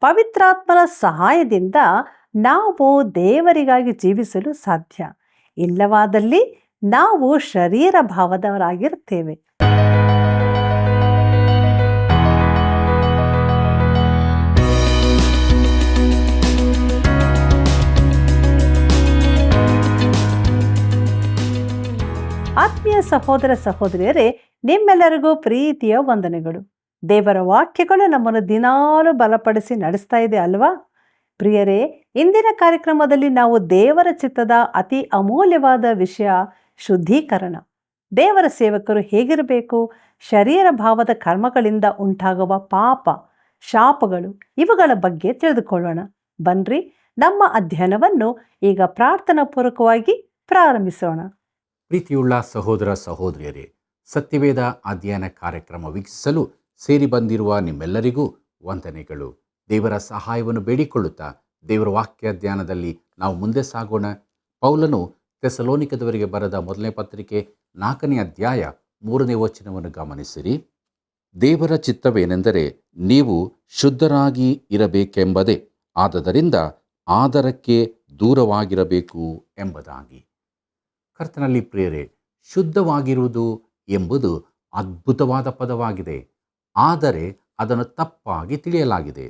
ಪವಿತ್ರಾತ್ಮನ ಸಹಾಯದಿಂದ ನಾವು ದೇವರಿಗಾಗಿ ಜೀವಿಸಲು ಸಾಧ್ಯ. ಇಲ್ಲವಾದಲ್ಲಿ ನಾವು ಶರೀರ ಭಾವದವರಾಗಿರ್ತೇವೆ. ಆತ್ಮೀಯ ಸಹೋದರ ಸಹೋದರಿಯರೇ, ನಿಮ್ಮೆಲ್ಲರಿಗೂ ಪ್ರೀತಿಯ ವಂದನೆಗಳು. ದೇವರ ವಾಕ್ಯಗಳು ನಮ್ಮನ್ನು ದಿನಾಲು ಬಲಪಡಿಸಿ ನಡೆಸ್ತಾ ಇದೆ ಅಲ್ವಾ ಪ್ರಿಯರೇ? ಇಂದಿನ ಕಾರ್ಯಕ್ರಮದಲ್ಲಿ ನಾವು ದೇವರ ಚಿತ್ತದ ಅತಿ ಅಮೂಲ್ಯವಾದ ವಿಷಯ ಶುದ್ಧೀಕರಣ. ದೇವರ ಸೇವಕರು ಹೇಗಿರಬೇಕು, ಶರೀರ ಭಾವದ ಕರ್ಮಗಳಿಂದ ಉಂಟಾಗುವ ಪಾಪ, ಶಾಪಗಳು, ಇವುಗಳ ಬಗ್ಗೆ ತಿಳಿದುಕೊಳ್ಳೋಣ. ಬನ್ರಿ, ನಮ್ಮ ಅಧ್ಯಯನವನ್ನು ಈಗ ಪ್ರಾರ್ಥನಾ ಪೂರ್ವಕವಾಗಿ ಪ್ರಾರಂಭಿಸೋಣ. ಪ್ರೀತಿಯುಳ್ಳ ಸಹೋದರ ಸಹೋದರಿಯರೇ, ಸತ್ಯವೇದ ಅಧ್ಯಯನ ಕಾರ್ಯಕ್ರಮ ವೀಕ್ಷಿಸಲು ಸೇರಿ ಬಂದಿರುವ ನಿಮ್ಮೆಲ್ಲರಿಗೂ ವಂದನೆಗಳು. ದೇವರ ಸಹಾಯವನ್ನು ಬೇಡಿಕೊಳ್ಳುತ್ತಾ ದೇವರ ವಾಕ್ಯ ಧ್ಯಾನದಲ್ಲಿ ನಾವು ಮುಂದೆ ಸಾಗೋಣ. ಪೌಲನು ಥೆಸಲೋನಿಕದವರಿಗೆ ಬರೆದ ಮೊದಲನೇ ಪತ್ರಿಕೆ 4ನೇ ಅಧ್ಯಾಯ 3ನೇ ವಚನವನ್ನು ಗಮನಿಸಿರಿ. ದೇವರ ಚಿತ್ತವೇನೆಂದರೆ ನೀವು ಶುದ್ಧರಾಗಿ ಇರಬೇಕೆಂಬುದೇ, ಆದದರಿಂದ ಆದರಕ್ಕೆ ದೂರವಾಗಿರಬೇಕು ಎಂಬುದಾಗಿ. ಕರ್ತನಲ್ಲಿ ಪ್ರಿಯರೇ, ಶುದ್ಧವಾಗಿರುವುದು ಎಂಬುದು ಅದ್ಭುತವಾದ ಪದವಾಗಿದೆ. ಆದರೆ ಅದನ್ನು ತಪ್ಪಾಗಿ ತಿಳಿಯಲಾಗಿದೆ.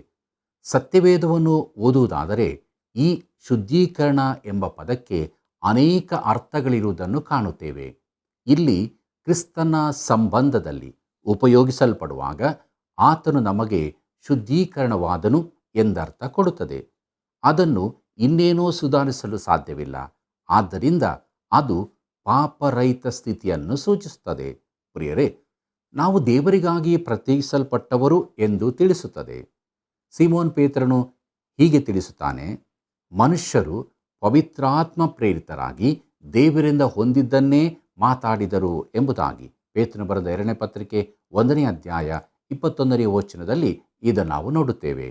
ಸತ್ಯವೇದವನ್ನು ಓದುವುದಾದರೆ ಈ ಶುದ್ಧೀಕರಣ ಎಂಬ ಪದಕ್ಕೆ ಅನೇಕ ಅರ್ಥಗಳಿರುವುದನ್ನು ಕಾಣುತ್ತೇವೆ. ಇಲ್ಲಿ ಕ್ರಿಸ್ತನ ಸಂಬಂಧದಲ್ಲಿ ಉಪಯೋಗಿಸಲ್ಪಡುವಾಗ ಆತನು ನಮಗೆ ಶುದ್ಧೀಕರಣವಾದನು ಎಂದರ್ಥ ಕೊಡುತ್ತದೆ. ಅದನ್ನು ಇನ್ನೇನೋ ಸುಧಾರಿಸಲು ಸಾಧ್ಯವಿಲ್ಲ. ಆದ್ದರಿಂದ ಅದು ಪಾಪರಹಿತ ಸ್ಥಿತಿಯನ್ನು ಸೂಚಿಸುತ್ತದೆ. ಪ್ರಿಯರೇ, ನಾವು ದೇವರಿಗಾಗಿ ಪ್ರತ್ಯೇಕಿಸಲ್ಪಟ್ಟವರು ಎಂದು ತಿಳಿಸುತ್ತದೆ. ಸೀಮೋನ್ ಪೇತ್ರನು ಹೀಗೆ ತಿಳಿಸುತ್ತಾನೆ: ಮನುಷ್ಯರು ಪವಿತ್ರಾತ್ಮ ಪ್ರೇರಿತರಾಗಿ ದೇವರಿಂದ ಹೊಂದಿದ್ದನ್ನೇ ಮಾತಾಡಿದರು ಎಂಬುದಾಗಿ. ಪೇತ್ರನು ಬರೆದ 2ನೇ ಪತ್ರಿಕೆ 1ನೇ ಅಧ್ಯಾಯ 21ನೇ ವಚನದಲ್ಲಿ ಇದನ್ನು ನಾವು ನೋಡುತ್ತೇವೆ.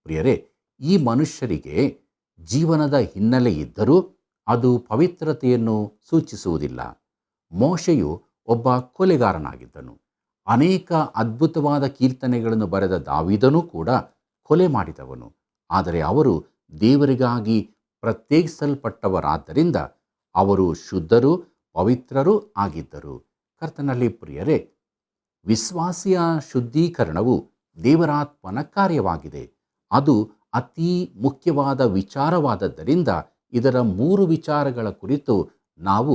ಪ್ರಿಯರೇ, ಈ ಮನುಷ್ಯರಿಗೆ ಜೀವನದ ಹಿನ್ನೆಲೆ ಇದ್ದರೂ ಅದು ಪವಿತ್ರತೆಯನ್ನು ಸೂಚಿಸುವುದಿಲ್ಲ. ಮೋಶೆಯು ಒಬ್ಬ ಕೊಲೆಗಾರನಾಗಿದ್ದನು. ಅನೇಕ ಅದ್ಭುತವಾದ ಕೀರ್ತನೆಗಳನ್ನು ಬರೆದ ದಾವೀದನೂ ಕೂಡ ಕೊಲೆ ಮಾಡಿದವನು. ಆದರೆ ಅವರು ದೇವರಿಗಾಗಿ ಪ್ರತ್ಯೇಕಿಸಲ್ಪಟ್ಟವರಾದ್ದರಿಂದ ಅವರು ಶುದ್ಧರೂ ಪವಿತ್ರರೂ ಆಗಿದ್ದರು. ಕರ್ತನಲ್ಲಿ ಪ್ರಿಯರೇ, ವಿಶ್ವಾಸಿಯ ಶುದ್ಧೀಕರಣವು ದೇವರಾತ್ಮನ ಕಾರ್ಯವಾಗಿದೆ. ಅದು ಅತಿ ಮುಖ್ಯವಾದ ವಿಚಾರವಾದದ್ದರಿಂದ ಇದರ 3 ವಿಚಾರಗಳ ಕುರಿತು ನಾವು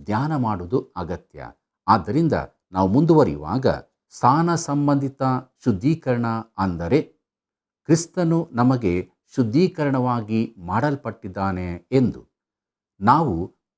ಧ್ಯಾನ ಮಾಡುವುದು ಅಗತ್ಯ. ಆದ್ದರಿಂದ ನಾವು ಮುಂದುವರಿಯುವಾಗ ಸ್ಥಾನ ಸಂಬಂಧಿತ ಶುದ್ಧೀಕರಣ ಅಂದರೆ ಕ್ರಿಸ್ತನು ನಮಗೆ ಶುದ್ಧೀಕರಣವಾಗಿ ಮಾಡಲ್ಪಟ್ಟಿದ್ದಾನೆ ಎಂದು. ನಾವು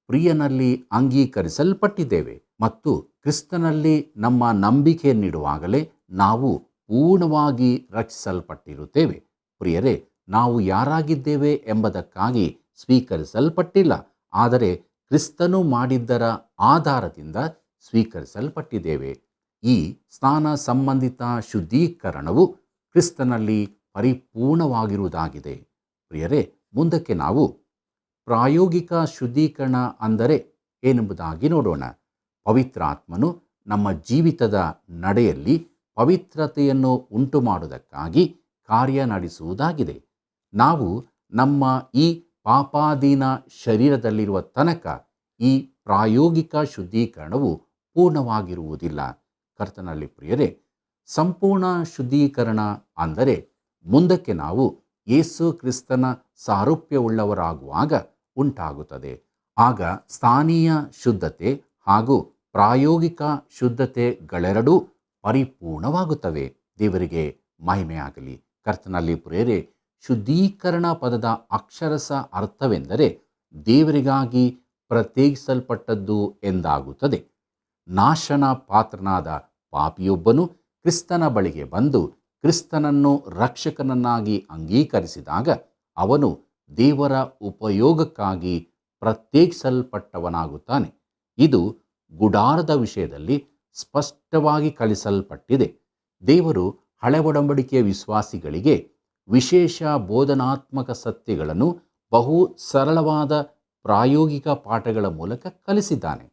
ಪ್ರಿಯನಲ್ಲಿ ಅಂಗೀಕರಿಸಲ್ಪಟ್ಟಿದ್ದೇವೆ ಮತ್ತು ಕ್ರಿಸ್ತನಲ್ಲಿ ನಮ್ಮ ನಂಬಿಕೆಯನ್ನಿಡುವಾಗಲೇ ನಾವು ಪೂರ್ಣವಾಗಿ ರಕ್ಷಿಸಲ್ಪಟ್ಟಿರುತ್ತೇವೆ. ಪ್ರಿಯರೇ, ನಾವು ಯಾರಾಗಿದ್ದೇವೆ ಎಂಬುದಕ್ಕಾಗಿ ಸ್ವೀಕರಿಸಲ್ಪಟ್ಟಿಲ್ಲ, ಆದರೆ ಕ್ರಿಸ್ತನು ಮಾಡಿದ್ದರ ಆಧಾರದಿಂದ ಸ್ವೀಕರಿಸಲ್ಪಟ್ಟಿದ್ದೇವೆ. ಈ ಸ್ಥಾನ ಸಂಬಂಧಿತ ಶುದ್ಧೀಕರಣವು ಕ್ರಿಸ್ತನಲ್ಲಿ ಪರಿಪೂರ್ಣವಾಗಿರುವುದಾಗಿದೆ. ಪ್ರಿಯರೇ, ಮುಂದಕ್ಕೆ ನಾವು ಪ್ರಾಯೋಗಿಕ ಶುದ್ಧೀಕರಣ ಅಂದರೆ ಏನೆಂಬುದಾಗಿ ನೋಡೋಣ. ಪವಿತ್ರಾತ್ಮನು ನಮ್ಮ ಜೀವಿತದ ನಡೆಯಲ್ಲಿ ಪವಿತ್ರತೆಯನ್ನು ಉಂಟು ಮಾಡುವುದಕ್ಕಾಗಿ ಕಾರ್ಯ ನಡೆಸುವುದಾಗಿದೆ. ನಾವು ನಮ್ಮ ಈ ಪಾಪಾಧೀನ ಶರೀರದಲ್ಲಿರುವ ತನಕ ಈ ಪ್ರಾಯೋಗಿಕ ಶುದ್ಧೀಕರಣವು ಪೂರ್ಣವಾಗಿರುವುದಿಲ್ಲ. ಕರ್ತನಲ್ಲಿ ಪ್ರಿಯರೇ, ಸಂಪೂರ್ಣ ಶುದ್ಧೀಕರಣ ಅಂದರೆ ಮುಂದಕ್ಕೆ ನಾವು ಯೇಸು ಕ್ರಿಸ್ತನ ಸಾರೂಪ್ಯವುಳ್ಳವರಾಗುವಾಗ ಉಂಟಾಗುತ್ತದೆ. ಆಗ ಸ್ಥಾನೀಯ ಶುದ್ಧತೆ ಹಾಗೂ ಪ್ರಾಯೋಗಿಕ ಶುದ್ಧತೆಗಳೆರಡೂ ಪರಿಪೂರ್ಣವಾಗುತ್ತವೆ. ದೇವರಿಗೆ ಮಹಿಮೆಯಾಗಲಿ. ಕರ್ತನಲ್ಲಿ ಪ್ರಿಯರೇ, ಶುದ್ಧೀಕರಣ ಪದದ ಅಕ್ಷರಸ ಅರ್ಥವೆಂದರೆ ದೇವರಿಗಾಗಿ ಪ್ರತ್ಯೇಕಿಸಲ್ಪಟ್ಟದ್ದು ಎಂದಾಗುತ್ತದೆ. ನಾಶನ ಪಾತ್ರನಾದ ಪಾಪಿಯೊಬ್ಬನು ಕ್ರಿಸ್ತನ ಬಳಿಗೆ ಬಂದು ಕ್ರಿಸ್ತನನ್ನು ರಕ್ಷಕನನ್ನಾಗಿ ಅಂಗೀಕರಿಸಿದಾಗ ಅವನು ದೇವರ ಉಪಯೋಗಕ್ಕಾಗಿ ಪ್ರತ್ಯೇಕಿಸಲ್ಪಟ್ಟವನಾಗುತ್ತಾನೆ. ಇದು ಗುಡಾರದ ವಿಷಯದಲ್ಲಿ ಸ್ಪಷ್ಟವಾಗಿ ಕಲಿಸಲ್ಪಟ್ಟಿದೆ. ದೇವರು ಹಳೆ ಒಡಂಬಡಿಕೆಯ ವಿಶ್ವಾಸಿಗಳಿಗೆ ವಿಶೇಷ ಬೋಧನಾತ್ಮಕ ಸತ್ಯಗಳನ್ನು ಬಹು ಸರಳವಾದ ಪ್ರಾಯೋಗಿಕ ಪಾಠಗಳ ಮೂಲಕ ಕಲಿಸಿದ್ದಾನೆ.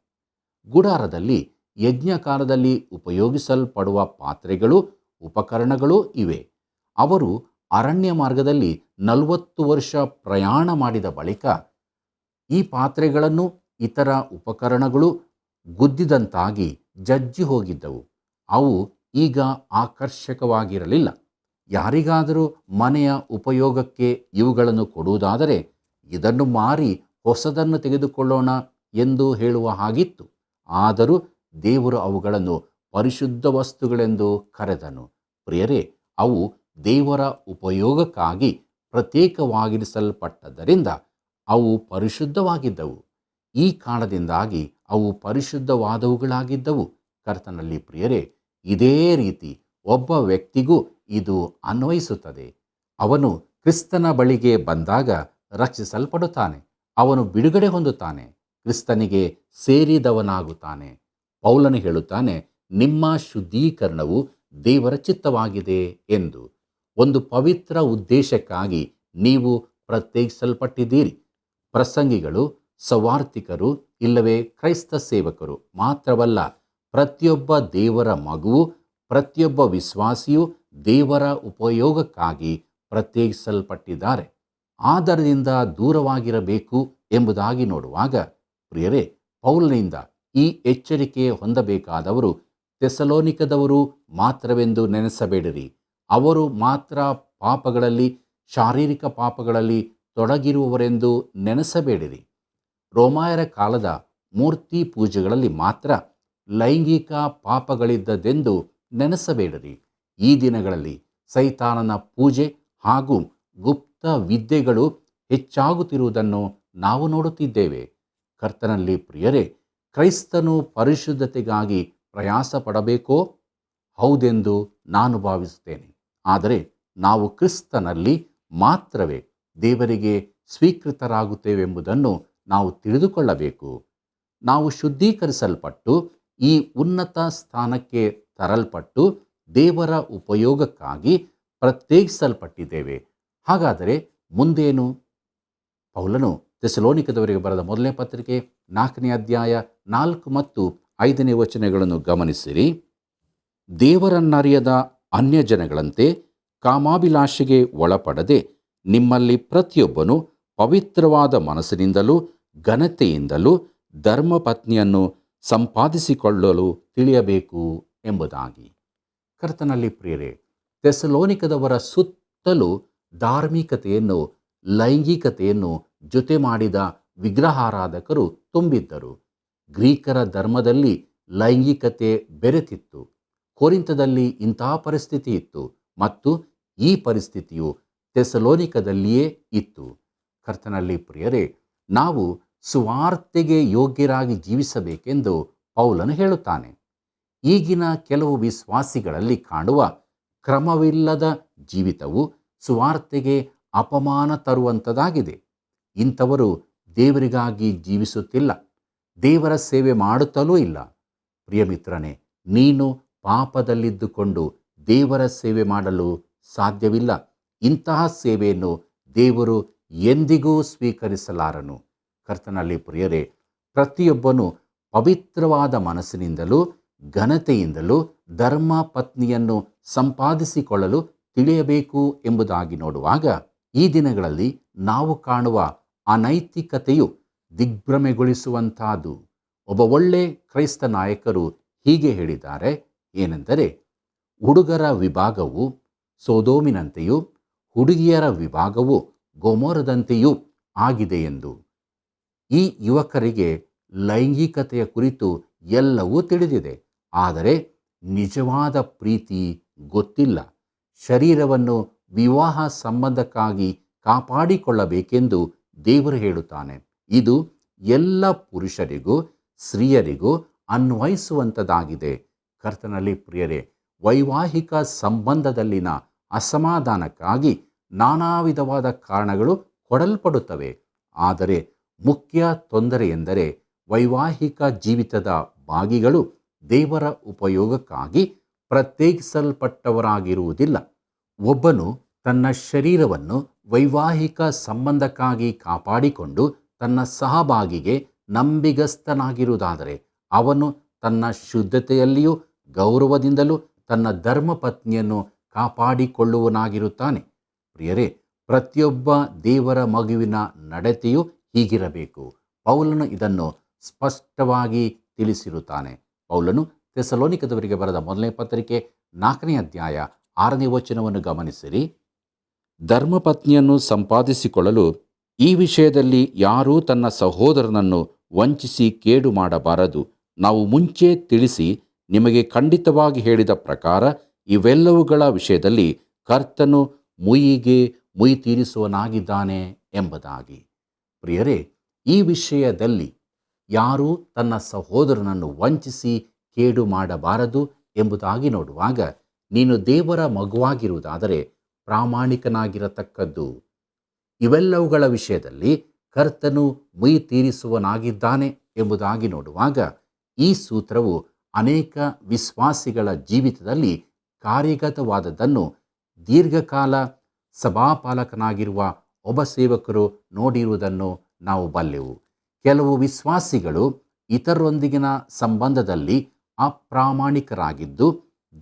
ಗುಡಾರದಲ್ಲಿ ಯಜ್ಞ ಕಾಲದಲ್ಲಿ ಉಪಯೋಗಿಸಲ್ಪಡುವ ಪಾತ್ರೆಗಳು, ಉಪಕರಣಗಳು ಇವೆ. ಅವರು ಅರಣ್ಯ ಮಾರ್ಗದಲ್ಲಿ 40 ವರ್ಷ ಪ್ರಯಾಣ ಮಾಡಿದ ಬಳಿಕ ಈ ಪಾತ್ರೆಗಳನ್ನು ಇತರ ಉಪಕರಣಗಳು ಗುದ್ದಿದಂತಾಗಿ ಜಜ್ಜಿ ಹೋಗಿದ್ದವು. ಅವು ಈಗ ಆಕರ್ಷಕವಾಗಿರಲಿಲ್ಲ. ಯಾರಿಗಾದರೂ ಮನೆಯ ಉಪಯೋಗಕ್ಕೆ ಇವುಗಳನ್ನು ಕೊಡುವುದಾದರೆ ಇದನ್ನು ಮಾರಿ ಹೊಸದನ್ನು ತೆಗೆದುಕೊಳ್ಳೋಣ ಎಂದು ಹೇಳುವ ಹಾಗಿತ್ತು. ಆದರೂ ದೇವರು ಅವುಗಳನ್ನು ಪರಿಶುದ್ಧ ವಸ್ತುಗಳೆಂದು ಕರೆದನು. ಪ್ರಿಯರೇ, ಅವು ದೇವರ ಉಪಯೋಗಕ್ಕಾಗಿ ಪ್ರತ್ಯೇಕವಾಗಿರಿಸಲ್ಪಟ್ಟದ್ದರಿಂದ ಅವು ಪರಿಶುದ್ಧವಾಗಿದ್ದವು. ಈ ಕಾರಣದಿಂದಾಗಿ ಅವು ಪರಿಶುದ್ಧವಾದವುಗಳಾಗಿದ್ದವು. ಕರ್ತನಲ್ಲಿ ಪ್ರಿಯರೇ, ಇದೇ ರೀತಿ ಒಬ್ಬ ವ್ಯಕ್ತಿಗೂ ಇದು ಅನ್ವಯಿಸುತ್ತದೆ. ಅವನು ಕ್ರಿಸ್ತನ ಬಳಿಗೆ ಬಂದಾಗ ರಕ್ಷಿಸಲ್ಪಡುತ್ತಾನೆ. ಅವನು ಬಿಡುಗಡೆ ಹೊಂದುತ್ತಾನೆ, ಕ್ರಿಸ್ತನಿಗೆ ಸೇರಿದವನಾಗುತ್ತಾನೆ. ಪೌಲನು ಹೇಳುತ್ತಾನೆ, ನಿಮ್ಮ ಶುದ್ಧೀಕರಣವು ದೇವರ ಚಿತ್ತವಾಗಿದೆ ಎಂದು. ಒಂದು ಪವಿತ್ರ ಉದ್ದೇಶಕ್ಕಾಗಿ ನೀವು ಪ್ರತ್ಯೇಕಿಸಲ್ಪಟ್ಟಿದ್ದೀರಿ. ಪ್ರಸಂಗಿಗಳು, ಸವಾರ್ಥಿಕರು ಇಲ್ಲವೇ ಕ್ರೈಸ್ತ ಸೇವಕರು ಮಾತ್ರವಲ್ಲ, ಪ್ರತಿಯೊಬ್ಬ ದೇವರ ಮಗುವು, ಪ್ರತಿಯೊಬ್ಬ ವಿಶ್ವಾಸಿಯು ದೇವರ ಉಪಯೋಗಕ್ಕಾಗಿ ಪ್ರತ್ಯೇಕಿಸಲ್ಪಟ್ಟಿದ್ದಾರೆ. ಆದರದಿಂದ ದೂರವಾಗಿರಬೇಕು ಎಂಬುದಾಗಿ ನೋಡುವಾಗ, ಪ್ರಿಯರೇ, ಪೌಲನಿಂದ ಈ ಎಚ್ಚರಿಕೆ ಹೊಂದಬೇಕಾದವರು ಥೆಸಲೋನಿಕದವರು ಮಾತ್ರವೆಂದು ನೆನೆಸಬೇಡಿರಿ. ಅವರು ಮಾತ್ರ ಪಾಪಗಳಲ್ಲಿ, ಶಾರೀರಿಕ ಪಾಪಗಳಲ್ಲಿ ತೊಡಗಿರುವವರೆಂದು ನೆನೆಸಬೇಡಿರಿ. ರೋಮಾಯರ ಕಾಲದ ಮೂರ್ತಿ ಪೂಜೆಗಳಲ್ಲಿ ಮಾತ್ರ ಲೈಂಗಿಕ ಪಾಪಗಳಿದ್ದದೆಂದು ನೆನೆಸಬೇಡಿರಿ. ಈ ದಿನಗಳಲ್ಲಿ ಸೈತಾನನ ಪೂಜೆ ಹಾಗೂ ಗುಪ್ತ ವಿದ್ಯೆಗಳು ಹೆಚ್ಚಾಗುತ್ತಿರುವುದನ್ನು ನಾವು ನೋಡುತ್ತಿದ್ದೇವೆ. ಕರ್ತನಲ್ಲಿ ಪ್ರಿಯರೇ, ಕ್ರೈಸ್ತನು ಪರಿಶುದ್ಧತೆಗಾಗಿ ಪ್ರಯಾಸ ಪಡಬೇಕೋ? ಹೌದೆಂದು ನಾನು ಭಾವಿಸುತ್ತೇನೆ. ಆದರೆ ನಾವು ಕ್ರಿಸ್ತನಲ್ಲಿ ಮಾತ್ರವೇ ದೇವರಿಗೆ ಸ್ವೀಕೃತರಾಗುತ್ತೇವೆಂಬುದನ್ನು ನಾವು ತಿಳಿದುಕೊಳ್ಳಬೇಕು. ನಾವು ಶುದ್ಧೀಕರಿಸಲ್ಪಟ್ಟು ಈ ಉನ್ನತ ಸ್ಥಾನಕ್ಕೆ ತರಲ್ಪಟ್ಟು ದೇವರ ಉಪಯೋಗಕ್ಕಾಗಿ ಪ್ರತ್ಯೇಕಿಸಲ್ಪಟ್ಟಿದ್ದೇವೆ. ಹಾಗಾದರೆ ಮುಂದೇನು? ಪೌಲನು ಥೆಸಲೋನಿಕದವರಿಗೆ ಬರೆದ ಮೊದಲನೇ ಪತ್ರಿಕೆ 4ನೇ ಅಧ್ಯಾಯ 4 ಮತ್ತು 5ನೇ ವಚನಗಳನ್ನು ಗಮನಿಸಿರಿ. ದೇವರನ್ನರಿಯದ ಅನ್ಯಜನಗಳಂತೆ ಕಾಮಾಭಿಲಾಷೆಗೆ ಒಳಪಡದೆ ನಿಮ್ಮಲ್ಲಿ ಪ್ರತಿಯೊಬ್ಬನು ಪವಿತ್ರವಾದ ಮನಸ್ಸಿನಿಂದಲೂ ಘನತೆಯಿಂದಲೂ ಧರ್ಮಪತ್ನಿಯನ್ನು ಸಂಪಾದಿಸಿಕೊಳ್ಳಲು ತಿಳಿಯಬೇಕು ಎಂಬುದಾಗಿ. ಕರ್ತನಲ್ಲಿ ಪ್ರಿಯರೇ, ಥೆಸಲೋನಿಕದವರ ಸುತ್ತಲೂ ಧಾರ್ಮಿಕತೆಯನ್ನು, ಲೈಂಗಿಕತೆಯನ್ನು ಜೊತೆ ಮಾಡಿದ ವಿಗ್ರಹಾರಾಧಕರು ತುಂಬಿದ್ದರು. ಗ್ರೀಕರ ಧರ್ಮದಲ್ಲಿ ಲೈಂಗಿಕತೆ ಬೆರೆತಿತ್ತು. ಕೊರಿಂಥದಲ್ಲಿ ಇಂತಹ ಪರಿಸ್ಥಿತಿ ಇತ್ತು ಮತ್ತು ಈ ಪರಿಸ್ಥಿತಿಯು ಥೆಸಲೋನಿಕದಲ್ಲಿಯೇ ಇತ್ತು. ಕರ್ತನಲ್ಲಿ ಪ್ರಿಯರೇ, ನಾವು ಸುವಾರ್ತೆಗೆ ಯೋಗ್ಯರಾಗಿ ಜೀವಿಸಬೇಕೆಂದು ಪೌಲನು ಹೇಳುತ್ತಾನೆ. ಈಗಿನ ಕೆಲವು ವಿಶ್ವಾಸಿಗಳಲ್ಲಿ ಕಾಣುವ ಕ್ರಮವಿಲ್ಲದ ಜೀವಿತವು ಸುವಾರ್ತೆಗೆ ಅಪಮಾನ ತರುವಂಥದ್ದಾಗಿದೆ. ಇಂಥವರು ದೇವರಿಗಾಗಿ ಜೀವಿಸುತ್ತಿಲ್ಲ, ದೇವರ ಸೇವೆ ಮಾಡುತ್ತಲೂ ಇಲ್ಲ. ಪ್ರಿಯಮಿತ್ರನೇ, ನೀನು ಪಾಪದಲ್ಲಿದ್ದುಕೊಂಡು ದೇವರ ಸೇವೆ ಮಾಡಲು ಸಾಧ್ಯವಿಲ್ಲ. ಇಂತಹ ಸೇವೆಯನ್ನು ದೇವರು ಎಂದಿಗೂ ಸ್ವೀಕರಿಸಲಾರನು. ಕರ್ತನಲ್ಲಿ ಪ್ರಿಯರೇ, ಪ್ರತಿಯೊಬ್ಬನು ಪವಿತ್ರವಾದ ಮನಸ್ಸಿನಿಂದಲೂ ಘನತೆಯಿಂದಲೂ ಧರ್ಮ ಪತ್ನಿಯನ್ನು ಸಂಪಾದಿಸಿಕೊಳ್ಳಲು ತಿಳಿಯಬೇಕು ಎಂಬುದಾಗಿ ನೋಡುವಾಗ, ಈ ದಿನಗಳಲ್ಲಿ ನಾವು ಕಾಣುವ ಅನೈತಿಕತೆಯು ದಿಗ್ಭ್ರಮೆಗೊಳಿಸುವಂತಹದ್ದು. ಒಬ್ಬ ಒಳ್ಳೆ ಕ್ರೈಸ್ತ ನಾಯಕರು ಹೀಗೆ ಹೇಳಿದ್ದಾರೆ, ಏನೆಂದರೆ, ಹುಡುಗರ ವಿಭಾಗವು ಸೊದೋಮಿನಂತೆಯೂ ಹುಡುಗಿಯರ ವಿಭಾಗವು ಗೊಮೋರದಂತೆಯೂ ಆಗಿದೆ ಎಂದು. ಈ ಯುವಕರಿಗೆ ಲೈಂಗಿಕತೆಯ ಕುರಿತು ಎಲ್ಲವೂ ತಿಳಿದಿದೆ, ಆದರೆ ನಿಜವಾದ ಪ್ರೀತಿ ಗೊತ್ತಿಲ್ಲ. ಶರೀರವನ್ನು ವಿವಾಹ ಸಂಬಂಧಕ್ಕಾಗಿ ಕಾಪಾಡಿಕೊಳ್ಳಬೇಕೆಂದು ದೇವರು ಹೇಳುತ್ತಾನೆ. ಇದು ಎಲ್ಲ ಪುರುಷರಿಗೂ ಸ್ತ್ರೀಯರಿಗೂ ಅನ್ವಯಿಸುವಂಥದ್ದಾಗಿದೆ. ಕರ್ತನಲ್ಲಿ ಪ್ರಿಯರೇ, ವೈವಾಹಿಕ ಸಂಬಂಧದಲ್ಲಿನ ಅಸಮಾಧಾನಕ್ಕಾಗಿ ನಾನಾ ವಿಧವಾದ ಕಾರಣಗಳು ಕೊಡಲ್ಪಡುತ್ತವೆ. ಆದರೆ ಮುಖ್ಯ ತೊಂದರೆ ಎಂದರೆ ವೈವಾಹಿಕ ಜೀವಿತದ ಭಾಗಿಗಳು ದೇವರ ಉಪಯೋಗಕ್ಕಾಗಿ ಪ್ರತ್ಯೇಕಿಸಲ್ಪಟ್ಟವರಾಗಿರುವುದಿಲ್ಲ. ಒಬ್ಬನು ತನ್ನ ಶರೀರವನ್ನು ವೈವಾಹಿಕ ಸಂಬಂಧಕ್ಕಾಗಿ ಕಾಪಾಡಿಕೊಂಡು ತನ್ನ ಸಹಭಾಗಿಗೆ ನಂಬಿಗಸ್ತನಾಗಿರುವುದಾದರೆ ಅವನು ತನ್ನ ಶುದ್ಧತೆಯಲ್ಲಿಯೂ ಗೌರವದಿಂದಲೂ ತನ್ನ ಧರ್ಮಪತ್ನಿಯನ್ನು ಕಾಪಾಡಿಕೊಳ್ಳುವನಾಗಿರುತ್ತಾನೆ. ಪ್ರಿಯರೇ, ಪ್ರತಿಯೊಬ್ಬ ದೇವರ ಮಗುವಿನ ನಡತೆಯು ಹೀಗಿರಬೇಕು. ಪೌಲನು ಇದನ್ನು ಸ್ಪಷ್ಟವಾಗಿ ತಿಳಿಸಿರುತ್ತಾನೆ. ಪೌಲನು ಥೆಸಲೋನಿಕದವರಿಗೆ ಬರೆದ ಮೊದಲನೇ ಪತ್ರಿಕೆ 4ನೇ ಅಧ್ಯಾಯ 6ನೇ ವಚನವನ್ನು ಗಮನಿಸಿರಿ. ಧರ್ಮಪತ್ನಿಯನ್ನು ಸಂಪಾದಿಸಿಕೊಳ್ಳಲು ಈ ವಿಷಯದಲ್ಲಿ ಯಾರೂ ತನ್ನ ಸಹೋದರನನ್ನು ವಂಚಿಸಿ ಕೇಡು ಮಾಡಬಾರದು. ನಾವು ಮುಂಚೆ ತಿಳಿಸಿ ನಿಮಗೆ ಖಂಡಿತವಾಗಿ ಹೇಳಿದ ಪ್ರಕಾರ ಇವೆಲ್ಲವುಗಳ ವಿಷಯದಲ್ಲಿ ಕರ್ತನು ಮುಯಿ ತೀರಿಸುವನಾಗಿದ್ದಾನೆ ಎಂಬುದಾಗಿ. ಪ್ರಿಯರೇ, ಈ ವಿಷಯದಲ್ಲಿ ಯಾರೂ ತನ್ನ ಸಹೋದರನನ್ನು ವಂಚಿಸಿ ಕೇಡು ಮಾಡಬಾರದು ಎಂಬುದಾಗಿ ನೋಡುವಾಗ, ನೀನು ದೇವರ ಮಗುವಾಗಿರುವುದಾದರೆ ಪ್ರಾಮಾಣಿಕನಾಗಿರತಕ್ಕದ್ದು. ಇವೆಲ್ಲವುಗಳ ವಿಷಯದಲ್ಲಿ ಕರ್ತನು ಮುಯಿ ತೀರಿಸುವನಾಗಿದ್ದಾನೆ ಎಂಬುದಾಗಿ ನೋಡುವಾಗ, ಈ ಸೂತ್ರವು ಅನೇಕ ವಿಶ್ವಾಸಿಗಳ ಜೀವಿತದಲ್ಲಿ ಕಾರ್ಯಗತವಾದದ್ದನ್ನು ದೀರ್ಘಕಾಲ ಸಭಾಪಾಲಕನಾಗಿರುವ ಒಬ್ಬ ಸೇವಕರು ನೋಡಿರುವುದನ್ನು ನಾವು ಬಲ್ಲೆವು. ಕೆಲವು ವಿಶ್ವಾಸಿಗಳು ಇತರರೊಂದಿಗಿನ ಸಂಬಂಧದಲ್ಲಿ ಅಪ್ರಾಮಾಣಿಕರಾಗಿದ್ದು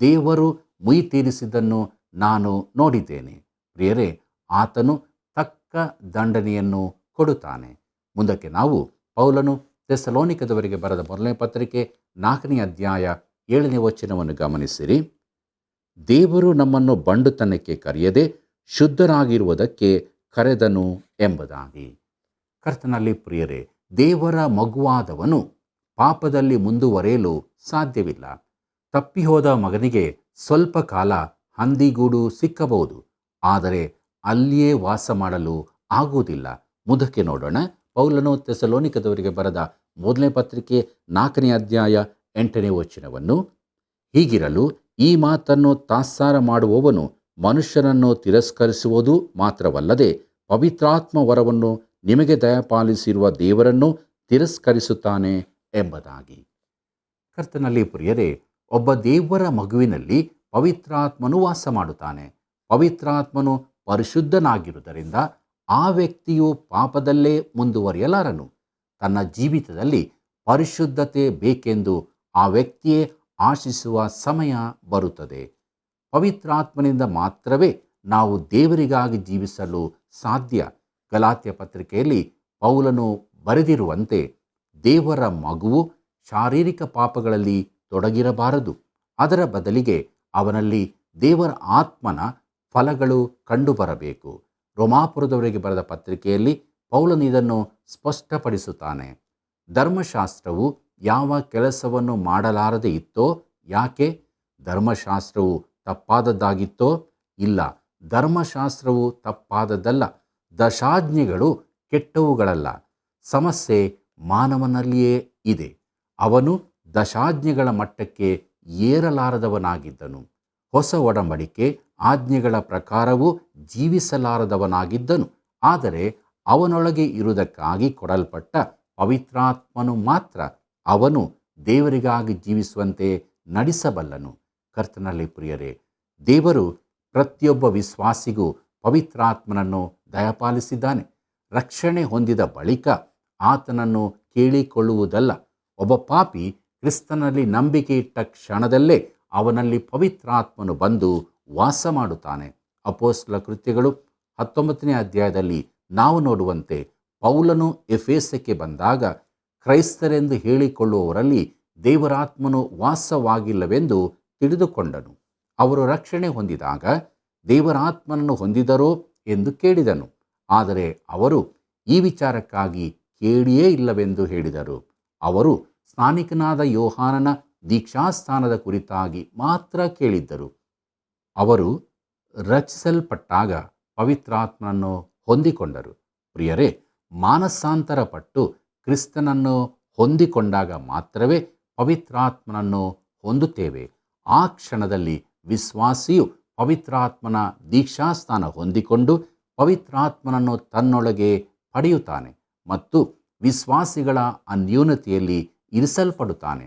ದೇವರು ಮುಯಿ ತೀರಿಸಿದ್ದನ್ನು ನಾನು ನೋಡಿದ್ದೇನೆ. ಪ್ರಿಯರೇ, ಆತನು ತಕ್ಕ ದಂಡನೆಯನ್ನು ಕೊಡುತ್ತಾನೆ. ಮುಂದಕ್ಕೆ ನಾವು ಪೌಲನು ಥೆಸಲೋನಿಕದವರಿಗೆ ಬರೆದ ಮೊದಲನೇ ಪತ್ರಿಕೆ 4ನೇ ಅಧ್ಯಾಯ 7ನೇ ವಚನವನ್ನು ಗಮನಿಸಿರಿ. ದೇವರು ನಮ್ಮನ್ನು ಬಂಡುತನಕ್ಕೆ ಕರೆಯದೆ ಶುದ್ಧರಾಗಿರುವುದಕ್ಕೆ ಕರೆದನು ಎಂಬುದಾಗಿ. ಕರ್ತನಲ್ಲಿ ಪ್ರಿಯರೇ, ದೇವರ ಮಗುವಾದವನು ಪಾಪದಲ್ಲಿ ಮುಂದುವರೆಯಲು ಸಾಧ್ಯವಿಲ್ಲ. ತಪ್ಪಿಹೋದ ಮಗನಿಗೆ ಸ್ವಲ್ಪ ಕಾಲ ಹಂದಿಗೂಡು ಸಿಕ್ಕಬಹುದು, ಆದರೆ ಅಲ್ಲಿಯೇ ವಾಸ ಮಾಡಲು ಆಗುವುದಿಲ್ಲ. ಮುಂದಕ್ಕೆ ನೋಡೋಣ. ಪೌಲನು ಥೆಸಲೋನಿಕದವರಿಗೆ ಬರೆದ ಮೊದಲನೇ ಪತ್ರಿಕೆ 4ನೇ ಅಧ್ಯಾಯ 8ನೇ ವಚನವನ್ನು. ಹೀಗಿರಲು ಈ ಮಾತನ್ನು ತಾತ್ಸಾರ ಮಾಡುವವನು ಮನುಷ್ಯರನ್ನು ತಿರಸ್ಕರಿಸುವುದು ಮಾತ್ರವಲ್ಲದೆ ಪವಿತ್ರಾತ್ಮ ವರವನ್ನು ನಿಮಗೆ ದಯಪಾಲಿಸಿರುವ ದೇವರನ್ನು ತಿರಸ್ಕರಿಸುತ್ತಾನೆ ಎಂಬುದಾಗಿ. ಕರ್ತನಲ್ಲಿ ಪ್ರಿಯರೇ, ಒಬ್ಬ ದೇವರ ಮಗುವಿನಲ್ಲಿ ಪವಿತ್ರಾತ್ಮನು ವಾಸ ಮಾಡುತ್ತಾನೆ. ಪವಿತ್ರಾತ್ಮನು ಪರಿಶುದ್ಧನಾಗಿರುವುದರಿಂದ ಆ ವ್ಯಕ್ತಿಯು ಪಾಪದಲ್ಲೇ ಮುಂದುವರಿಯಲಾರನು. ತನ್ನ ಜೀವಿತದಲ್ಲಿ ಪರಿಶುದ್ಧತೆ ಬೇಕೆಂದು ಆ ವ್ಯಕ್ತಿಯೇ ಆಶಿಸುವ ಸಮಯ ಬರುತ್ತದೆ. ಪವಿತ್ರಾತ್ಮನಿಂದ ಮಾತ್ರವೇ ನಾವು ದೇವರಿಗಾಗಿ ಜೀವಿಸಲು ಸಾಧ್ಯ. ಗಲಾತ್ಯ ಪತ್ರಿಕೆಯಲ್ಲಿ ಪೌಲನು ಬರೆದಿರುವಂತೆ, ದೇವರ ಮಗುವು ಶಾರೀರಿಕ ಪಾಪಗಳಲ್ಲಿ ತೊಡಗಿರಬಾರದು. ಅದರ ಬದಲಿಗೆ ಅವನಲ್ಲಿ ದೇವರ ಆತ್ಮನ ಫಲಗಳು ಕಂಡುಬರಬೇಕು. ರೋಮಾಪುರದವರಿಗೆ ಬರೆದ ಪತ್ರಿಕೆಯಲ್ಲಿ ಪೌಲನು ಇದನ್ನು ಸ್ಪಷ್ಟಪಡಿಸುತ್ತಾನೆ. ಧರ್ಮಶಾಸ್ತ್ರವು ಯಾವ ಕೆಲಸವನ್ನು ಮಾಡಲಾರದೆ ಇತ್ತೋ? ಯಾಕೆ? ಧರ್ಮಶಾಸ್ತ್ರವು ತಪ್ಪಾದದ್ದಾಗಿತ್ತೋ? ಇಲ್ಲ, ಧರ್ಮಶಾಸ್ತ್ರವು ತಪ್ಪಾದದ್ದಲ್ಲ. ದಶಾಜ್ಞೆಗಳು ಕೆಟ್ಟವುಗಳಲ್ಲ. ಸಮಸ್ಯೆ ಮಾನವನಲ್ಲಿಯೇ ಇದೆ. ಅವನು ದಶಾಜ್ಞೆಗಳ ಮಟ್ಟಕ್ಕೆ ಏರಲಾರದವನಾಗಿದ್ದನು. ಹೊಸ ಒಡಂಬಡಿಕೆ ಆಜ್ಞೆಗಳ ಪ್ರಕಾರವೂ ಜೀವಿಸಲಾರದವನಾಗಿದ್ದನು. ಆದರೆ ಅವನೊಳಗೆ ಇರುವುದಕ್ಕಾಗಿ ಕೊಡಲ್ಪಟ್ಟ ಪವಿತ್ರಾತ್ಮನು ಮಾತ್ರ ಅವನು ದೇವರಿಗಾಗಿ ಜೀವಿಸುವಂತೆ ನಡೆಸಬಲ್ಲನು. ಕರ್ತನಲ್ಲಿ ಪ್ರಿಯರೇ, ದೇವರು ಪ್ರತಿಯೊಬ್ಬ ವಿಶ್ವಾಸಿಗೂ ಪವಿತ್ರಾತ್ಮನನ್ನು ದಯಪಾಲಿಸಿದ್ದಾನೆ. ರಕ್ಷಣೆ ಹೊಂದಿದ ಬಳಿಕ ಆತನನ್ನು ಕೇಳಿಕೊಳ್ಳುವುದಲ್ಲ. ಒಬ್ಬ ಪಾಪಿ ಕ್ರಿಸ್ತನಲ್ಲಿ ನಂಬಿಕೆ ಇಟ್ಟ ಕ್ಷಣದಲ್ಲೇ ಅವನಲ್ಲಿ ಪವಿತ್ರಾತ್ಮನು ಬಂದು ವಾಸ ಮಾಡುತ್ತಾನೆ. ಅಪೊಸ್ತಲ ಕೃತ್ಯಗಳು 19ನೇ ಅಧ್ಯಾಯದಲ್ಲಿ ನಾವು ನೋಡುವಂತೆ, ಪೌಲನು ಎಫೆಸಕ್ಕೆ ಬಂದಾಗ ಕ್ರೈಸ್ತರೆಂದು ಹೇಳಿಕೊಳ್ಳುವವರಲ್ಲಿ ದೇವರಾತ್ಮನು ವಾಸವಾಗಿಲ್ಲವೆಂದು ತಿಳಿದುಕೊಂಡನು. ಅವರು ರಕ್ಷಣೆ ಹೊಂದಿದಾಗ ದೇವರಾತ್ಮನನ್ನು ಹೊಂದಿದರೋ ಎಂದು ಕೇಳಿದನು. ಆದರೆ ಅವರು ಈ ವಿಚಾರಕ್ಕಾಗಿ ಕೇಳಿಯೇ ಇಲ್ಲವೆಂದು ಹೇಳಿದರು. ಅವರು ಸ್ನಾನಿಕನಾದ ಯೋಹಾನನ ದೀಕ್ಷಾಸ್ಥಾನದ ಕುರಿತಾಗಿ ಮಾತ್ರ ಕೇಳಿದ್ದರು. ಅವರು ರಚಿಸಲ್ಪಟ್ಟಾಗ ಪವಿತ್ರಾತ್ಮನನ್ನು ಹೊಂದಿಕೊಂಡರು. ಪ್ರಿಯರೇ, ಮಾನಸಾಂತರ ಪಟ್ಟು ಕ್ರಿಸ್ತನನ್ನು ಹೊಂದಿಕೊಂಡಾಗ ಮಾತ್ರವೇ ಪವಿತ್ರಾತ್ಮನನ್ನು ಹೊಂದುತ್ತೇವೆ. ಆ ಕ್ಷಣದಲ್ಲಿ ವಿಶ್ವಾಸಿಯು ಪವಿತ್ರಾತ್ಮನ ದೀಕ್ಷಾಸ್ಥಾನ ಹೊಂದಿಕೊಂಡು ಪವಿತ್ರಾತ್ಮನನ್ನು ತನ್ನೊಳಗೆ ಪಡೆಯುತ್ತಾನೆ ಮತ್ತು ವಿಶ್ವಾಸಿಗಳ ಅನ್ಯೂನತೆಯಲ್ಲಿ ಇರಿಸಲ್ಪಡುತ್ತಾನೆ.